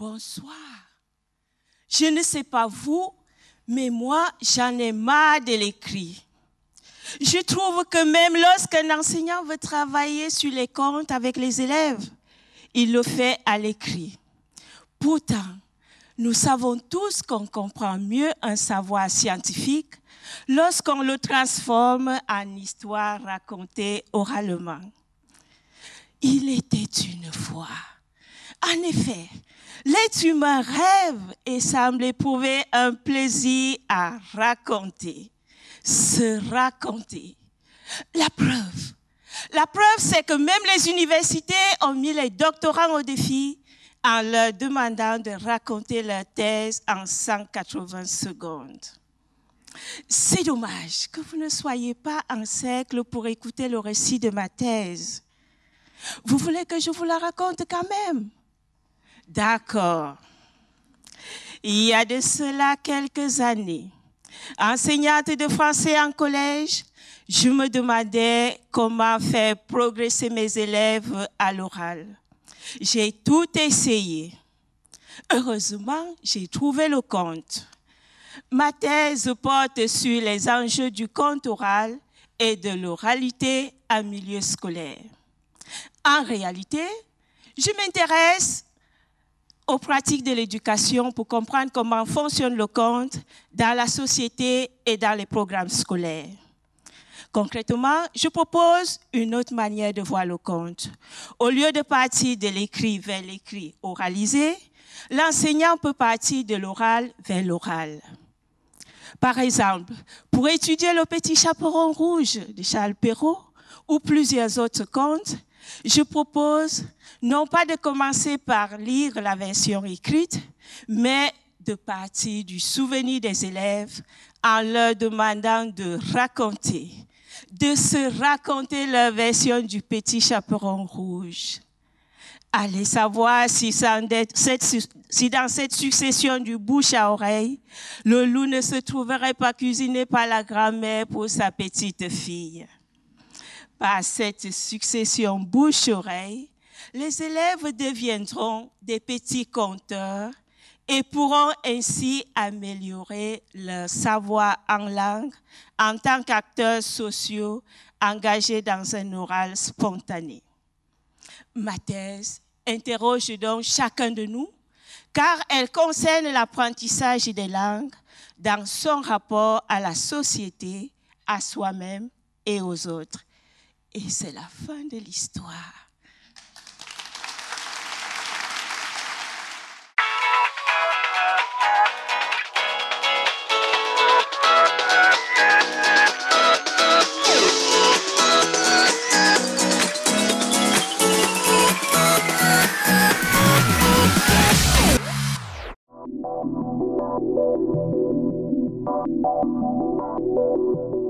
Bonsoir. Je ne sais pas vous, mais moi, j'en ai marre de l'écrit. Je trouve que même lorsqu'un enseignant veut travailler sur les comptes avec les élèves, il le fait à l'écrit. Pourtant, nous savons tous qu'on comprend mieux un savoir scientifique lorsqu'on le transforme en histoire racontée oralement. Il était une fois. En effet, l'être humain rêve et semble éprouver un plaisir à raconter, se raconter. La preuve, c'est que même les universités ont mis les doctorants au défi en leur demandant de raconter leur thèse en 180 secondes. C'est dommage que vous ne soyez pas en cercle pour écouter le récit de ma thèse. Vous voulez que je vous la raconte quand même? D'accord. Il y a de cela quelques années, enseignante de français en collège, je me demandais comment faire progresser mes élèves à l'oral. J'ai tout essayé. Heureusement, j'ai trouvé le compte. Ma thèse porte sur les enjeux du compte oral et de l'oralité en milieu scolaire. En réalité, je m'intéresse aux pratiques de l'éducation pour comprendre comment fonctionne le compte dans la société et dans les programmes scolaires. Concrètement, je propose une autre manière de voir le compte. Au lieu de partir de l'écrit vers l'écrit oralisé, l'enseignant peut partir de l'oral vers l'oral. Par exemple, pour étudier Le Petit Chaperon rouge de Charles Perrault ou plusieurs autres contes, je propose non pas de commencer par lire la version écrite, mais de partir du souvenir des élèves en leur demandant de se raconter leur version du Petit Chaperon rouge. Allez savoir si dans cette succession du bouche à oreille, le loup ne se trouverait pas cuisiné par la grand-mère pour sa petite fille. Par cette succession bouche-oreille, les élèves deviendront des petits conteurs et pourront ainsi améliorer leur savoir en langue en tant qu'acteurs sociaux engagés dans un oral spontané. Ma thèse interroge donc chacun de nous, car elle concerne l'apprentissage des langues dans son rapport à la société, à soi-même et aux autres. Et c'est la fin de l'histoire. Thank you.